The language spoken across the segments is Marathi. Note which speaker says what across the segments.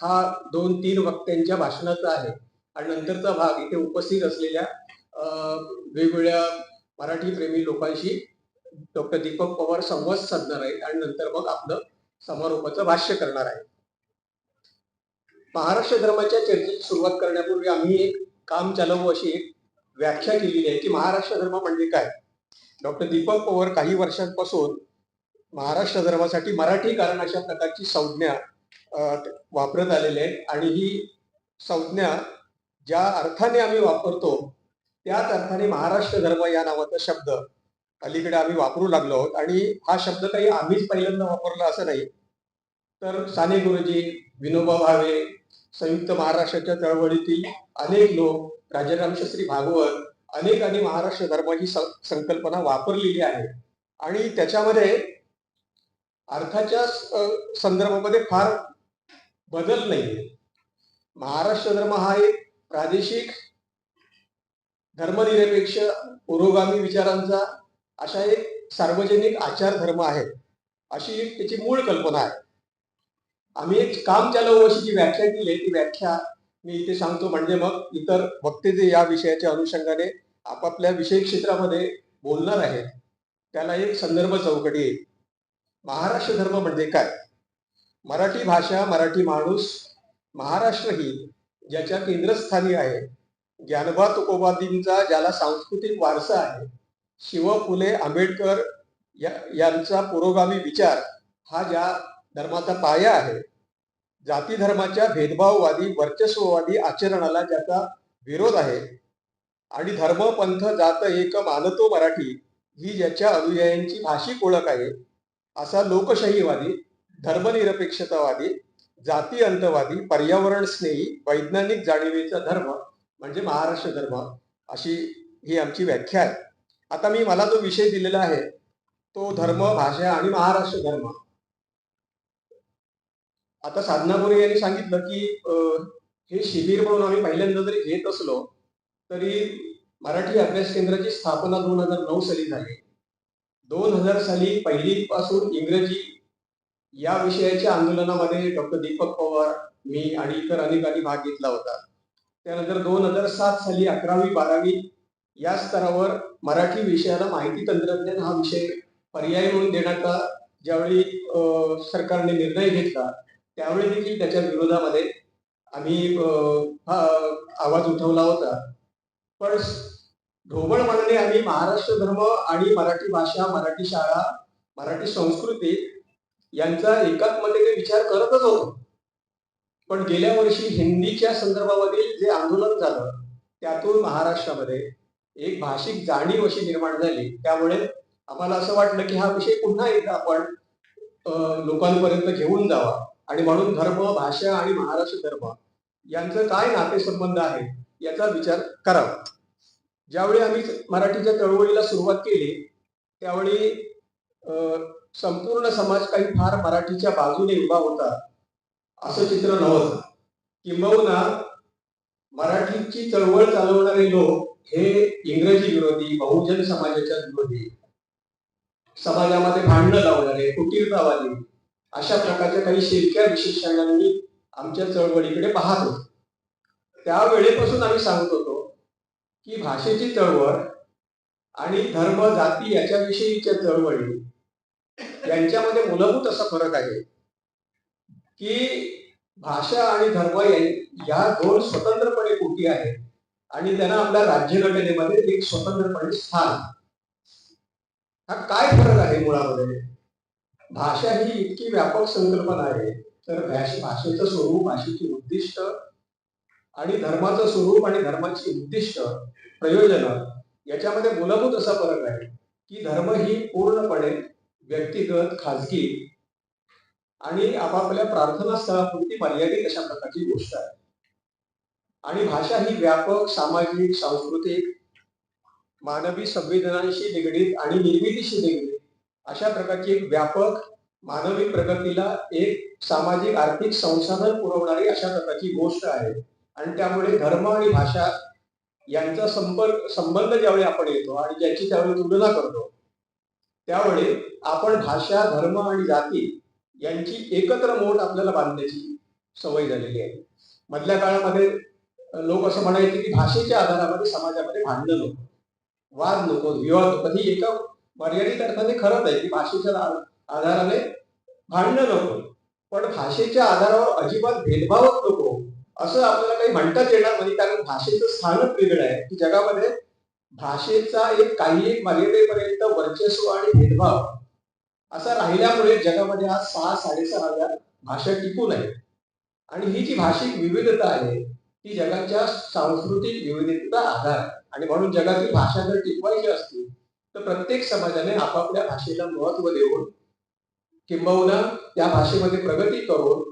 Speaker 1: हा 2-3 वक्त्यांच्या भाषणाचा आहे आणि नंतरचा भाग इथे उपस्थित असलेल्या वेगवेगळ्या मराठी प्रेमी लोकांशी डॉक्टर दीपक पवार संवाद साधणार आहेत आणि नंतर मग आपलं समारोपाचं भाष्य करणार आहे. महाराष्ट्र धर्माच्या चर्चेची सुरुवात करण्यापूर्वी आम्ही एक काम चालवू अशी एक व्याख्या केलेली आहे की महाराष्ट्र धर्म म्हणजे काय. डॉक्टर दीपक पवार काही वर्षांपासून महाराष्ट्र धर्मासाठी मराठी कारण अशा प्रकारची संज्ञा वापरत आलेले आहेत आणि ही संज्ञा ज्या अर्थाने आम्ही वापरतो त्याच अर्थाने महाराष्ट्र धर्म या नावाचा शब्द अलीकडे आम्ही वापरू लागलो आहोत. आणि हा शब्द काही आम्हीच पहिल्यांदा वापरला असं नाही, तर साने गुरुजी, विनोबा भावे, संयुक्त महाराष्ट्राच्या चळवळीतील अनेक लोक, राजाराम शास्त्री भागवत, अनेकांनी महाराष्ट्र धर्म ही संकल्पना वापरलेली आहे. आणि त्याच्यामध्ये अर्थाच्या संदर्भामध्ये फार बदल नाही. महाराष्ट्र धर्म हा एक प्रादेशिक धर्मनिरपेक्ष पुरोगामी विचारांचा अशा एक सार्वजनिक आचार धर्म आहे, अशी त्याची मूळ कल्पना आहे. आम्ही एक काम चालवू अशी जी व्याख्या केली आहे ती व्याख्या मी इथे सांगतो, म्हणजे मग इतर वक्ते जे या विषयाच्या अनुषंगाने आपापल्या विषय क्षेत्रामध्ये बोलणार आहेत त्याला एक संदर्भ चौकटी येईल. महाराष्ट्र धर्म म्हणजे काय. मराठी भाषा, मराठी माणूस, महाराष्ट्र ही ज्याच्या केंद्रस्थानी आहे, ज्ञानोबा तुकोबाजींचा ज्याला सांस्कृतिक वारसा आहे, शिव फुले आंबेडकर यांचा पुरोगामी विचार हा ज्या धर्माचा पाया आहे, जाती धर्माच्या भेदभाववादी वर्चस्ववादी आचरणाला ज्याचा विरोध आहे, आणि धर्म पंथ जात एक मानतो मराठी ही ज्याच्या अनुयायांची भाषिक ओळख आहे, असा लोकशाहीवादी, धर्मनिरपेक्षतावादी, जाती अंतवादी, पर्यावरण स्नेही, वैज्ञानिक जाणीवेचा धर्म म्हणजे महाराष्ट्र धर्म, अशी ही आमची व्याख्या आहे. आता मला जो विषय दिलेला आहे तो धर्म, भाषा आणि महाराष्ट्र धर्म. आता साधना गोरे यांनी सांगितलं की हे शिबिर म्हणून आम्ही पहिल्यांदा जरी घेत असलो तरी मराठी अभ्यास केंद्राची स्थापना 2009 साली झाली. 2000 साली पहिलीपासून इंग्रजी या विषयाच्या आंदोलनामध्ये डॉक्टर दीपक पवार, मी आणि इतर अनेकांनी भाग घेतला होता. त्यानंतर 2007 साली 11वी-12वी या स्तरावर मराठी विषयाला माहिती तंत्रज्ञान हा विषय पर्याय म्हणून देण्याचा ज्यावेळी सरकारने निर्णय घेतला त्यावेळी देखील त्याच्या विरोधामध्ये आम्ही आवाज उठवला होता. पण ढोबळमानाने आम्ही महाराष्ट्र धर्म आणि मराठी भाषा, मराठी शाळा, मराठी संस्कृती यांचा एकात्मतेने विचार करतच होतो. पण गेल्या वर्षी हिंदीच्या संदर्भामधील जे आंदोलन झालं त्यातून महाराष्ट्रामध्ये एक भाषिक जाणीव अशी निर्माण झाली. त्यामुळे आम्हाला असं वाटलं की हा विषय पुन्हा एकदा आपण लोकांपर्यंत घेऊन जावा आणि म्हणून धर्म, भाषा आणि महाराष्ट्र धर्म यांचं काय नातेसंबंध आहे याचा विचार करावा. ज्यावेळी आम्ही मराठीच्या चळवळीला सुरुवात केली त्यावेळी संपूर्ण समाज काही फार मराठीच्या बाजूने उभा होता असं चित्र नव्हतं. किंबहुना मराठीची चळवळ चालवणारे लोक हे इंग्रजी विरोधी, बहुजन समाजाच्या विरोधी, समाजामध्ये भांडणं लावणारे, फुटीरतावादी अशा प्रकारच्या काही शिरक्या विशेषणांनी आमच्या चळवळीकडे पाहत होतो. त्यावेळेपासून आम्ही सांगत होतो की भाषेची चळवळ आणि धर्म, जाती याच्याविषयीच्या चळवळी यांच्यामध्ये मूलभूत असा फरक आहे की भाषा आणि धर्म या दोन स्वतंत्रपणे कोटी आहेत आणि त्यांना आपल्या राज्यघटनेमध्ये एक स्वतंत्रपणे स्थान. हा काय फरक आहे मुळामध्ये. भाषा ही इतकी व्यापक संकल्पना आहे तर भाषेचं स्वरूप, भाषेची उद्दिष्ट आणि धर्माचं स्वरूप आणि धर्माची उद्दिष्ट, प्रयोजन याच्यामध्ये मूलभूत असा फरक आहे की धर्म ही पूर्णपणे व्यक्तिगत, खाजगी आणि आपापल्या प्रार्थना स्थळापुरती मर्यादित अशा प्रकारची गोष्ट आहे. आणि भाषा ही व्यापक, सामाजिक, सांस्कृतिक, मानवी संवेदनांशी निगडीत आणि निर्मितीशी निगडीत अशा प्रकारची एक व्यापक मानवी प्रगतीला एक सामाजिक आर्थिक संसाधन पुरवणारी अशा प्रकारची गोष्ट आहे. आणि त्यामुळे धर्म आणि भाषा यांचा संबंध ज्यावेळी आपण येतो आणि ज्याची त्यावेळी तुलना करतो त्यावेळी आपण भाषा, धर्म आणि जाती यांची एकत्र मोठ आपल्याला बांधण्याची सवय झालेली आहे. मधल्या काळामध्ये लोक असं म्हणायचे की भाषेच्या आधारामध्ये समाजामध्ये भांडणं नको, वाद नको, विवाद नको. ही एका मर्यादित अर्थाने खरंच आहे की भाषेच्या आधाराने भांडणं नको, पण भाषेच्या आधारावर अजिबात भेदभावच नको असं आपल्याला काही म्हणताच येणार नाही. कारण भाषेचं स्थानच वेगळं आहे की जगामध्ये भाषेचा काही मर्यादेपर्यंत वर्चस्व आणि भेदभाव असा राहिल्यामुळे जगामध्ये आज 6-6.5 हजार भाषा टिकून आहेत. आणि ही जी भाषिक विविधता आहे ती जगाच्या सांस्कृतिक विविधतेचा आधार आहे. आणि म्हणून जगातील भाषा जर टिकवायची असतील तर प्रत्येक समाजाने आपापल्या भाषेला महत्व देऊन किंबहुना त्या भाषेमध्ये प्रगती करून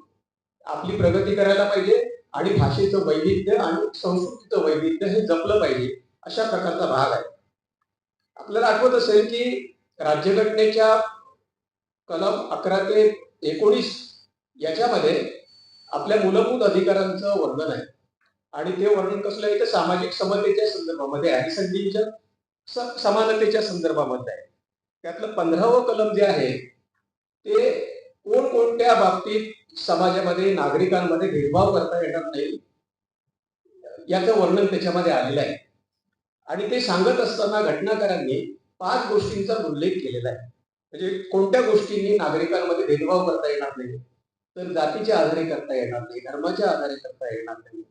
Speaker 1: आपली प्रगती करायला पाहिजे आणि भाषेचं वैविध्य आणि संस्कृतीचं वैविध्य हे जपलं पाहिजे, अशा प्रकारचा भाग आहे. आपल्याला आठवत असेल की राज्यघटनेच्या कलम 11 ते 19 याच्यामध्ये आपल्या मूलभूत अधिकारांचं वर्णन आहे. आणि ते वर्णन कसलं आहे तर सामाजिक समतेच्या संदर्भामध्ये आहे, संधींच्या समानतेच्या संदर्भामध्ये आहे. त्यातलं 15वं कलम जे आहे ते कोणकोणत्या बाबतीत समाजामध्ये नागरिकांमध्ये भेदभाव करता येणार नाही याचं वर्णन त्याच्यामध्ये आलेलं आहे. आणि ते सांगत असताना घटनाकारांनी 5 गोष्टींचा उल्लेख केलेला आहे. म्हणजे कोणत्या गोष्टींनी नागरिकांमध्ये भेदभाव करता येणार नाही तर जातीच्या आधारे करता येणार नाही, धर्माच्या आधारे करता येणार नाही,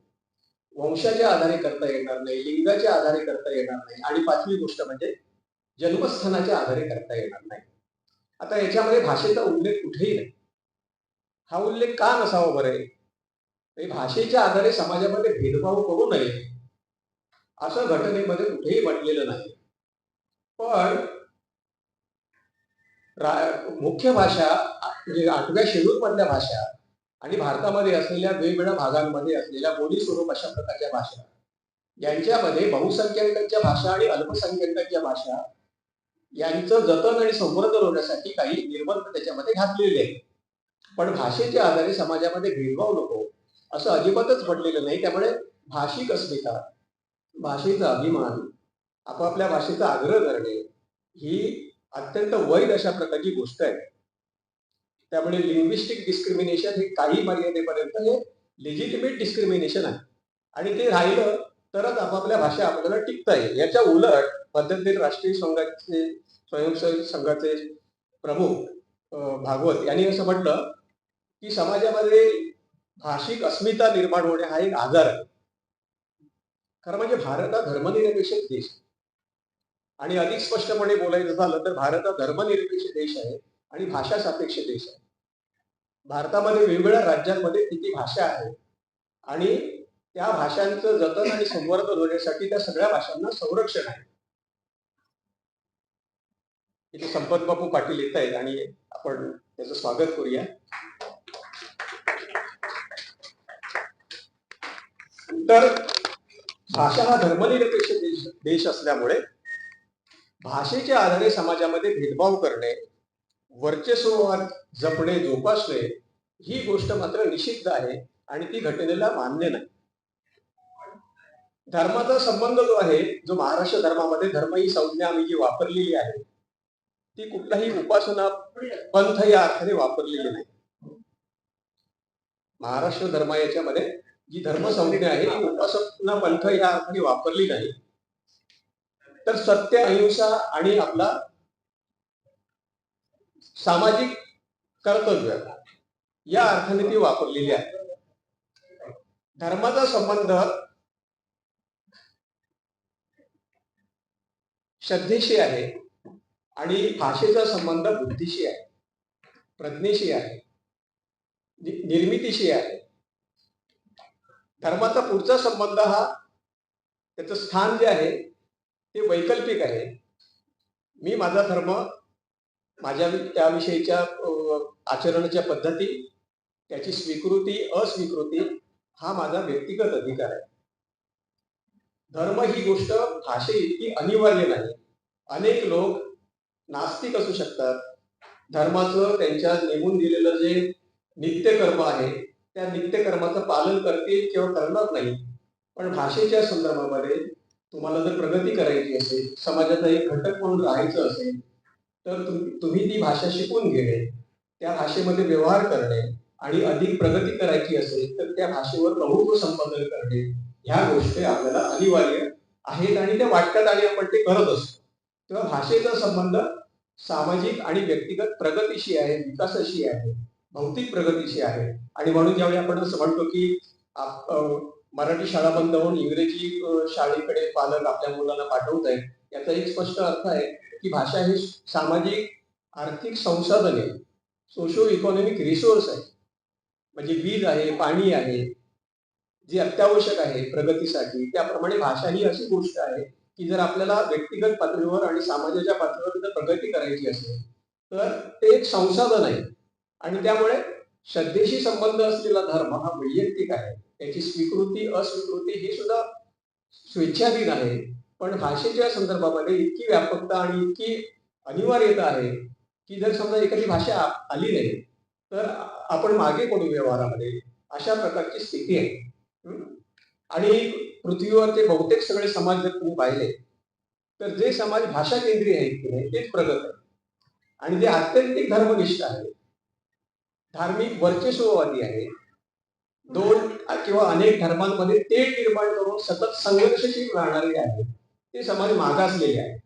Speaker 1: वंशाच्या आधारे करता येणार नाही, लिंगाच्या आधारे करता येणार नाही, आणि 5वी गोष्ट म्हणजे जन्मस्थानाच्या आधारे करता येणार नाही. आता याच्यामध्ये भाषेचा उल्लेख कुठेही नाही. हा उल्लेख का नसावा बरं? भाषेच्या आधारे समाजामध्ये भेदभाव करू नये असं घटनेमध्ये कुठेही म्हटलेलं नाही. पण मुख्य भाषा म्हणजे 8व्या शेड्यूल मधल्या भाषा आणि भारतामध्ये असलेल्या वेगवेगळ्या भागांमध्ये असलेल्या बोली स्वरूप अशा प्रकारच्या भाषा यांच्यामध्ये बहुसंख्याकांच्या भाषा आणि अल्पसंख्याकांच्या भाषा यांचं जतन आणि संवर्धन होण्यासाठी काही निर्बंध त्याच्यामध्ये घातलेले आहेत. पण भाषेच्या आधारे समाजामध्ये भेदभाव नको असं अजिबातच म्हटलेलं नाही. त्यामुळे भाषिक अस्मिता, भाषेचा अभिमान, आपापल्या भाषेचा आग्रह करणे ही अत्यंत वैध अशा प्रकारची गोष्ट आहे. त्यामुळे लिंग्विस्टिक डिस्क्रिमिनेशन हे काही मर्यादेपर्यंत हे लेजिटिमेट डिस्क्रिमिनेशन आहे आणि ते राहिलं तरच आपापल्या भाषा आपल्याला टिकता येईल. याच्या उलट मध्यंतरी राष्ट्रीय संघाचे स्वयंसेवक संघाचे प्रमुख भागवत यांनी असं म्हटलं की समाजामध्ये भाषिक अस्मिता निर्माण होणे हा एक आजार आहे. खरं म्हणजे भारत हा धर्मनिरपेक्ष देश आणि अधिक स्पष्टपणे बोलायचं झालं तर भारत हा धर्मनिरपेक्ष देश आहे आणि भाषा सापेक्ष देश आहे. भारतामध्ये वेगवेगळ्या राज्यांमध्ये किती भाषा आहेत आणि त्या भाषांचं जतन आणि संवर्धन होण्यासाठी त्या सगळ्या भाषांना संरक्षण आहे. इथे संपत बापू पाटील येत आहेत आणि आपण त्याचं स्वागत करूया. तर भाषा हा धर्मनिरपेक्ष देश असल्यामुळे भाषेच्या आधारे समाजामध्ये भेदभाव करणे, वर्चस्ववाद जपणे, जोपासणे ही गोष्ट मात्र निषिद्ध आहे आणि ती घटनेला मान्य नाही. धर्माचा संबंध जो आहे, जो महाराष्ट्र धर्मामध्ये धर्म ही संज्ञा आम्ही जी वापरलेली आहे ती कुठलाही उपासना पंथ या अर्थाने वापरलेली नाही. महाराष्ट्र धर्म याच्यामध्ये जी धर्मसंज्ञा आहे ती उपासना पंथ या अर्थाने वापरली नाही, तर सत्य, अहिंसा आणि आपला सामाजिक कर्तव्य या अर्थाने ती वापरलेली आहे. धर्माचा संबंध श्रद्धेशी आहे आणि भाषेचा संबंध बुद्धीशी आहे, प्रज्ञेशी आहे, निर्मितीशी आहे. धर्माचा पुढचा संबंध हा त्याचं स्थान जे आहे ते वैकल्पिक आहे. मी माझा धर्म, माझ्या त्याविषयीच्या आचरणाच्या पद्धती, त्याची स्वीकृती अस्वीकृती हा माझा व्यक्तिगत अधिकार आहे. धर्म ही गोष्ट भाषे इतकी अनिवार्य नाही. अनेक लोक नास्तिक असू शकतात, धर्माचं त्यांच्या नेमून दिलेलं जे नित्यकर्म आहे त्या नित्यकर्माचं पालन करतील किंवा करणार नाही. पण भाषेच्या संदर्भामध्ये तुम्हाला जर प्रगती करायची असेल, समाजाचा एक घटक म्हणून राहायचं असेल तर तुम्ही ती भाषा शिकून घेणे, त्या भाषेमध्ये व्यवहार करणे आणि अधिक प्रगती करायची असेल तर त्या भाषेवर प्रभुत्व संपादन करणे ह्या गोष्टी आपल्याला अनिवार्य आहेत आणि त्या वाटतात आणि आपण ते करत असतो. तेव्हा भाषेचा संबंध सामाजिक आणि व्यक्तिगत प्रगतीशी आहे, विकासाशी आहे, भौतिक प्रगतीशी आहे. आणि म्हणून ज्यावेळी आपण असं म्हणतो की मराठी शाळा बंद होऊन इंग्रजी शाळेकडे पालक आपल्या मुलांना पाठवत आहेत, याचा एक स्पष्ट अर्थ आहे की भाषा ही सामाजिक आर्थिक संसाधन आहे, सोशो इकॉनॉमिक रिसोर्स आहे. म्हणजे वीज आहे, पाणी आहे, जे अत्यावश्यक आहे प्रगतीसाठी. त्याप्रमाणे भाषा ही अशी गोष्ट आहे की जर आपल्याला व्यक्तिगत पातळीवर आणि समाजाच्या पातळीवर जर प्रगती करायची असेल तर ते एक संसाधन आहे. आणि त्यामुळे श्रद्धेशी संबंध असलेला धर्म हा वैयक्तिक आहे. त्याची स्वीकृती अस्वीकृती हे सुद्धा स्वेच्छाधीन आहे. पण भाषेच्या संदर्भामध्ये इतकी व्यापकता आणि इतकी अनिवार्यता आहे की जर समजा एखादी भाषा आली नाही तर आपण मागे पडू व्यवहारामध्ये, अशा प्रकारची स्थिती आहे. आणि पृथ्वीवरचे बहुतेक सगळे समाज जर तुम्ही पाहिले तर जे समाज भाषा केंद्रीय आहेत की नाही तेच प्रगत आहे. आणि जे आत्यंतिक धर्मनिष्ठ आहे, धार्मिक वर्चस्ववादी आहे, दोन किंवा अनेक धर्मांमध्ये तेढ निर्माण करून सतत संघर्षशील राहणारे आहेत, ते समाज मागासलेले आहेत.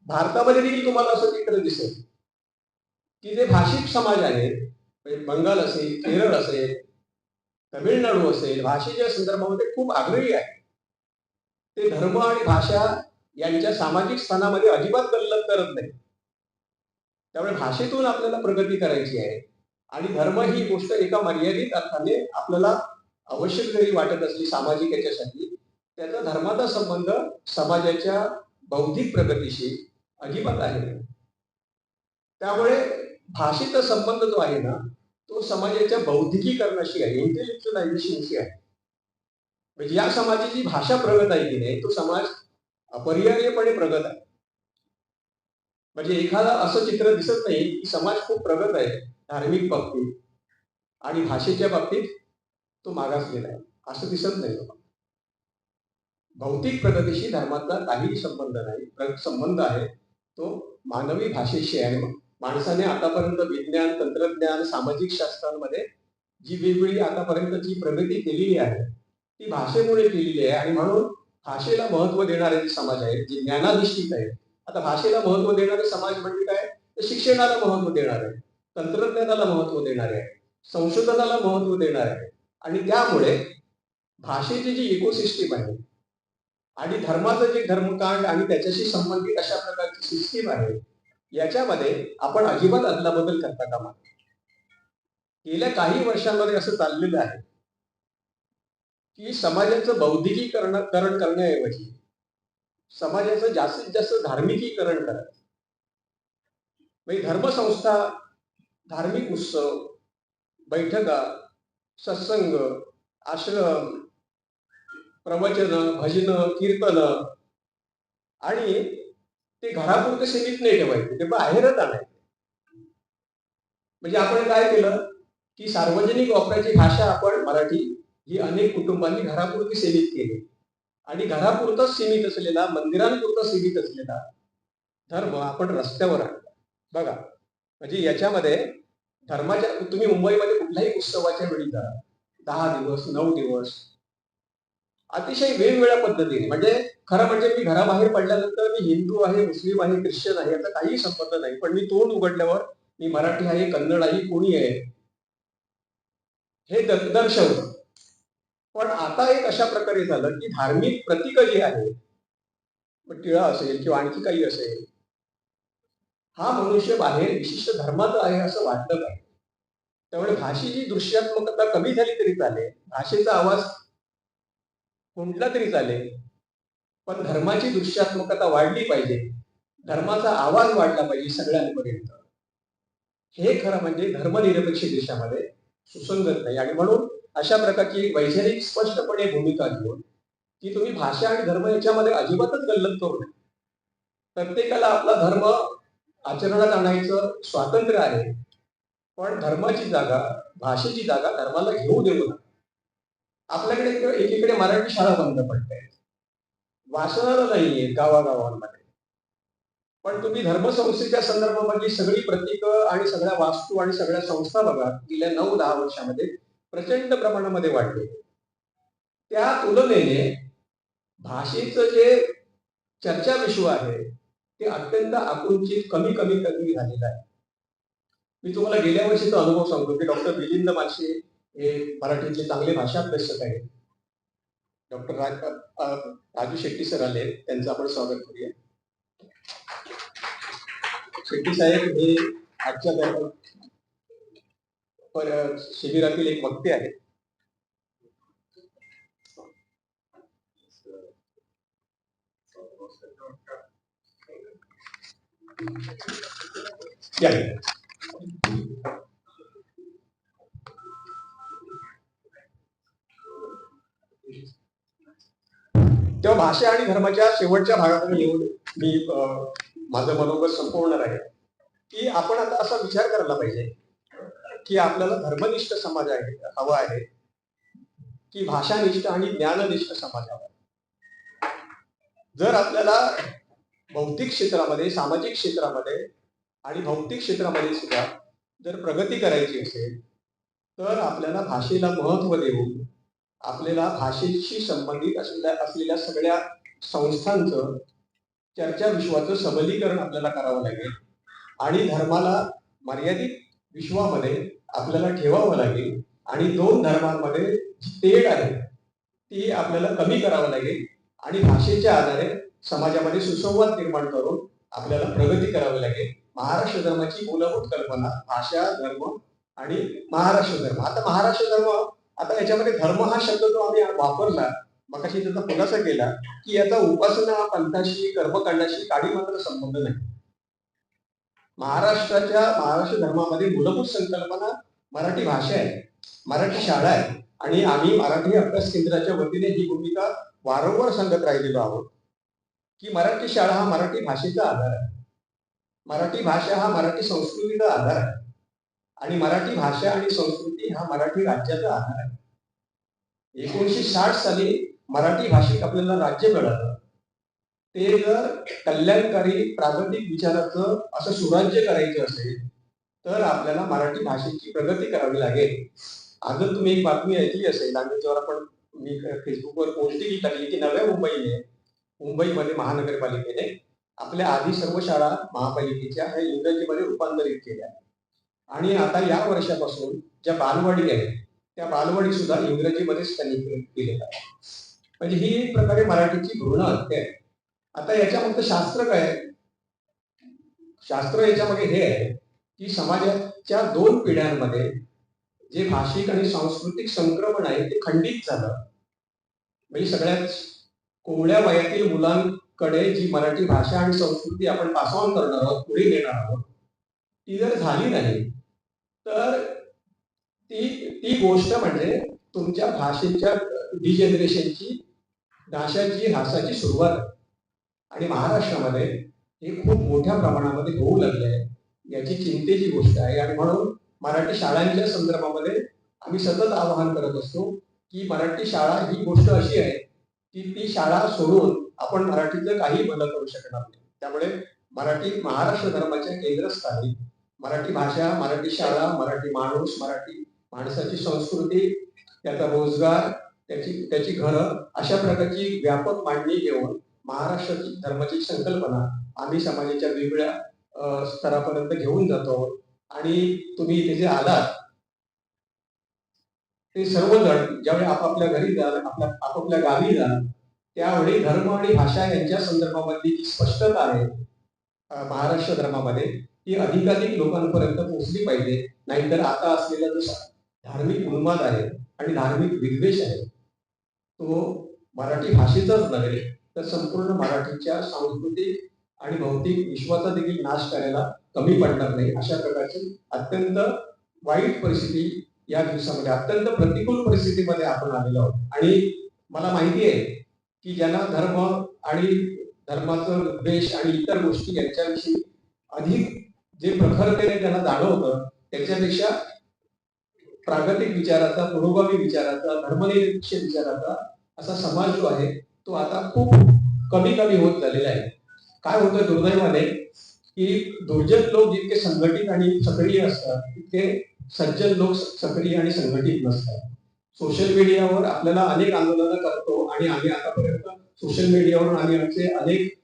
Speaker 1: भारतामध्ये देखील तुम्हाला असं चित्र दिसेल की जे भाषिक समाज आहेत, म्हणजे बंगाल असेल, केरळ असेल, तमिळनाडू असेल, भाषेच्या संदर्भामध्ये खूप आग्रही आहे. ते धर्म आणि भाषा यांच्या सामाजिक स्थानामध्ये अजिबात गल्लत करत नाही. त्यामुळे भाषेतून आपल्याला प्रगती करायची आहे. आणि धर्म ही गोष्ट एका मर्यादित अर्थाने आपल्याला आवश्यक जरी वाटत असली सामाजिक याच्यासाठी, त्याचा धर्माचा संबंध समाजाच्या बौद्धिक प्रगतीशी अजिबात आहे. त्यामुळे भाषेचा संबंध जो आहे ना तो समाजाच्या बौद्धिकीकरणाशी आहे, इंटेलेक्च्युअलायझेशनशी आहे. म्हणजे या समाजाची भाषा प्रगत आहे की नाही तो समाज अपरिहार्यपणे प्रगत आहे. म्हणजे एखादा असं चित्र दिसत नाही की समाज खूप प्रगत आहे धार्मिक बाबतीत आणि भाषेच्या बाबतीत तो मागासलेला आहे, असं दिसत नाही. भौतिक प्रगतीशी धर्माचा काहीही संबंध नाही. संबंध आहे तो मानवी भाषेशी आहे. माणसाने आतापर्यंत विज्ञान, तंत्रज्ञान, सामाजिक शास्त्रांमध्ये जी वेगवेगळी आतापर्यंतची प्रगती केलेली आहे ती भाषेमुळे केलेली आहे. आणि म्हणून भाषेला महत्व देणारे जे समाज आहेत, जे ज्ञानाधिष्ठित आहेत, आता भाषेला महत्व देणारे समाज म्हणजे काय, तर शिक्षणाला महत्व देणार आहे, तंत्रज्ञानाला महत्व देणारे आहे, संशोधनाला महत्व देणार आहे. आणि त्यामुळे भाषेची जी इकोसिस्टीम आहे आणि धर्माचं जे धर्मकांड आणि त्याच्याशी संबंधित अशा प्रकारची सिस्टीम आहे, याच्यामध्ये आपण अजिबात अदलाबदल करता कामा नये. गेल्या काही वर्षांमध्ये असं चाललेलं आहे की समाजाचं बौद्धिकीकरण करण्याऐवजी समाजाचं जास्तीत जास्त धार्मिकीकरण करायचं. म्हणजे धर्मसंस्था, धार्मिक उत्सव, बैठका, सत्संग, आश्रम, प्रवचन, भजन, कीर्तन आणि ते घरापुरते सीमित नाही ठेवायचे, ते बाहेरच आणायचे. म्हणजे आपण काय केलं की सार्वजनिक वापराची भाषा आपण मराठी ही अनेक कुटुंबांनी घरापुरती सीमित केली आणि घरापुरताच सीमित असलेला, मंदिरांपुरता सीमित असलेला धर्म आपण रस्त्यावर आणला. बघा, म्हणजे याच्यामध्ये धर्माच्या, तुम्ही मुंबईमध्ये कुठल्याही उत्सवाच्या वेळी जा, 10 दिवस 9 दिवस अतिशय वेगवेगळ्या पद्धतीने, म्हणजे खरं म्हणजे मी घराबाहेर पडल्यानंतर मी हिंदू आहे, मुस्लिम आहे, ख्रिश्चन आहे याचा काही संबंध नाही. पण मी तोंड उघडल्यावर मी मराठी आहे, कन्नड आहे, कोणी आहे हे दर्शवतं. पण आता एक अशा प्रकारे झालं की धार्मिक प्रतीक जे आहे, टिळा असेल किंवा आणखी काही असेल, हा मनुष्य बाहेर विशिष्ट धर्माचा आहे असं वाटलं पाहिजे. त्यामुळे भाषेची दृश्यात्मकता कमी झाली तरी चालेल, भाषेचा आवाज कोणता तरी चालेल, पण धर्माची दृश्यात्मकता वाढली पाहिजे, धर्माचा आवाज वाढला पाहिजे सगळ्यांपर्यंत. हे खरं म्हणजे धर्मनिरपेक्ष देशामध्ये सुसंगत नाही. आणि म्हणून अशा प्रकारची एक वैचारिक स्पष्टपणे भूमिका घेऊन की तुम्ही भाषा आणि धर्म याच्यामध्ये अजिबातच गल्लत करू नये. प्रत्येकाला आपला धर्म आचरणात आणायचं स्वातंत्र्य आहे, पण धर्माची जागा, भाषेची जागा धर्माला घेऊ देऊ नका. आपल्याकडे एकीकडे मराठी शाळा बंद पडतायत, वाचनाला नाहीये गावागावांमध्ये. पण तुम्ही धर्मसंस्थेच्या संदर्भामध्ये सगळी प्रतीक आणि सगळ्या वास्तू आणि सगळ्या संस्था बघा, गेल्या 9-10 वर्षामध्ये प्रचंड प्रमाणामध्ये वाढले. त्या तुलनेने भाषेचं जे चर्चा विश्व आहे ते अत्यंत आकुंचित कमी कमी कमी झालेलं आहे. मी तुम्हाला गेल्या वर्षीचा अनुभव सांगतो की डॉक्टर मिलिंद माशे हे मराठीतले चांगले भाषा अभ्यासक आहेत. डॉक्टर राजू शेट्टी सर आले, त्यांचं आपण स्वागत करूया. शेट्टी साहेब हे आजच्या शिबिरातील एक वक्ते आहेत. तेव्हा भाषा आणि धर्माच्या शेवटच्या भागाकडे येऊन मी माझं मनोगत संपवणार आहे की आपण आता असा विचार करायला पाहिजे की आपल्याला धर्मनिष्ठ समाज आहे हवा आहे की भाषानिष्ठ आणि ज्ञाननिष्ठ समाज हवा. जर आपल्याला भौतिक क्षेत्रामध्ये, सामाजिक क्षेत्रामध्ये आणि भौतिक क्षेत्रामध्ये सुद्धा जर प्रगती करायची असेल तर आपल्याला भाषेला महत्व देऊन आपल्याला भाषेशी संबंधित असलेल्या सगळ्या संस्थांचं चर्चा विश्वाचं सबलीकरण आपल्याला करावं लागेल आणि धर्माला मर्यादित विश्वामध्ये आपल्याला ठेवावं लागेल आणि दोन धर्मांमध्ये जी तेढ आहे ती आपल्याला कमी करावं लागेल आणि भाषेच्या आधारे समाजामध्ये सुसंवाद निर्माण करून आपल्याला प्रगती करावी लागेल. महाराष्ट्र धर्माची मूलभूत कल्पना भाषा, धर्म आणि महाराष्ट्र धर्म. आता महाराष्ट्र धर्म, आता याच्यामध्ये धर्म हा शब्द जो आम्ही वापरला, मगाशी त्याचा खुलासा केला की याचा उपासना पंथाशी, कर्मकांडाशी काही मात्र संबंध नाही. महाराष्ट्र धर्मामध्ये मूलभूत संकल्पना मराठी भाषा आहे, मराठी शाळा आहे आणि आम्ही मराठी अभ्यास केंद्राच्या वतीने ही भूमिका वारंवार सांगत राहिलेलो आहोत की मराठी शाळा हा मराठी भाषेचा आधार आहे, मराठी भाषा हा मराठी संस्कृतीचा आधार आहे आणि मराठी भाषा आणि संस्कृती हा मराठी राज्याचा आधार आहे. 1960 साली मराठी भाषिक आपल्याला राज्य मिळालं. ते जर कल्याणकारी प्रागतिक विचाराचं असं सुराज्य करायचं असेल तर आपल्याला मराठी भाषेची प्रगती करावी लागेल. आज तुम्ही एक बातमी ऐकली असेल आणि त्याच्यावर आपण मी फेसबुकवर पोस्टही टाकली की नव्या मुंबईमध्ये महानगरपालिकेने आपल्या आधी सर्व शाळा महापालिकेच्या ह्या इंग्रजीमध्ये रूपांतरित केल्या आणि आता या वर्षापासून ज्या बालवाडी आहेत त्या बालवाडी सुद्धा इंग्रजीमध्येच त्यांनी केलेल्या आहे. म्हणजे ही एक प्रकारे मराठीची भ्रूण हत्या आहे. आता याच्यामध्ये शास्त्र काय आहे? शास्त्र याच्यामध्ये हे आहे की समाजाच्या 2 पिढ्यांमध्ये जे भाषिक आणि सांस्कृतिक संक्रमण आहे ते खंडित झालं. म्हणजे सगळ्यात कोवळ्या वयातील मुलांकडे जी मराठी भाषा आणि संस्कृती आपण पास ऑन करणार आहोत, पुढे नेणार आहोत, ती जर झाली नाही तर ती गोष्ट म्हणजे तुमच्या भाषेच्या डिजनरेशनची, ह्रासाची सुरुवात आहे. आणि महाराष्ट्रामध्ये हे खूप मोठ्या प्रमाणामध्ये होऊ लागले आहे. याची चिंतेची गोष्ट आहे आणि म्हणून मराठी शाळांच्या संदर्भामध्ये आम्ही सतत आवाहन करत असतो की मराठी शाळा ही गोष्ट अशी आहे की ती शाळा सोडून आपण मराठीचं काही भलं करू शकणार नाही. त्यामुळे मराठी महाराष्ट्र धर्माच्या केंद्रस्थानी मराठी भाषा, मराठी शाळा, मराठी माणूस, मराठी माणसाची संस्कृती, त्याचा रोजगार, त्याची घरं अशा प्रकारची व्यापक मांडणी घेऊन महाराष्ट्राची धर्माची संकल्पना आम्ही समाजाच्या वेगवेगळ्या स्तरापर्यंत घेऊन जातो. आणि तुम्ही इथे जे आलात ते सर्वजण ज्यावेळी आपापल्या घरी जाल, आपापल्या गावी जाल, त्यावेळी धर्म आणि भाषा यांच्या संदर्भामधली जी स्पष्टता आहे महाराष्ट्र धर्मामध्ये ती अधिकाधिक लोकांपर्यंत पोहोचली पाहिजे. नाहीतर आता असलेला जो धार्मिक उन्माद आहे आणि धार्मिक विद्वेष आहे तो मराठी भाषेचाच नव्हे तर संपूर्ण मराठीच्या सांस्कृतिक आणि भौतिक विश्वाचा देखील नाश करायला कमी पडणार नाही. अशा प्रकारची अत्यंत वाईट परिस्थिती या दिवसामध्ये, अत्यंत प्रतिकूल परिस्थितीमध्ये आपण आलेलो आहोत. आणि मला माहिती आहे की ज्यांना धर्म आणि धर्माचं द्वेष आणि इतर गोष्टी यांच्याविषयी अधिक जे प्रखरतेने त्यांना जाणवतं त्याच्यापेक्षा प्रागतिक विचाराचा, पुरोगामी विचाराचा, धर्मनिरपेक्ष विचाराचा असा समाज जो आहे तो आता खूप कमी होत झालेला आहे. काय होतं दुर्दैवाने की दुर्जन लोक जितके संघटित आणि सक्रिय असतात तितके सज्जन लोक सक्रिय आणि संघटित नसतात. सोशल मीडियावर आपल्याला अनेक आंदोलनं करतो आणि आम्ही आतापर्यंत सोशल मीडियावर आम्ही आमचे अनेक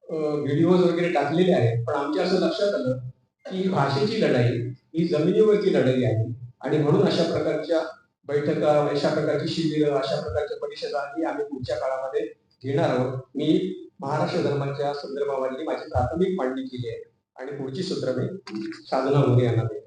Speaker 1: व्हिडिओज वगैरे टाकलेले आहेत. पण आमच्या असं लक्षात आलं की भाषेची लढाई ही जमिनीवरची लढाई आहे आणि म्हणून अशा प्रकारच्या बैठका, अशा प्रकारची शिबिरं, अशा प्रकारच्या परिषदा ही आम्ही पुढच्या काळामध्ये घेणार आहोत. मी महाराष्ट्र धर्माच्या संदर्भावरती माझी प्राथमिक मांडणी केली आहे आणि पुढची सूत्र मी साधना मोरे यांना देईन.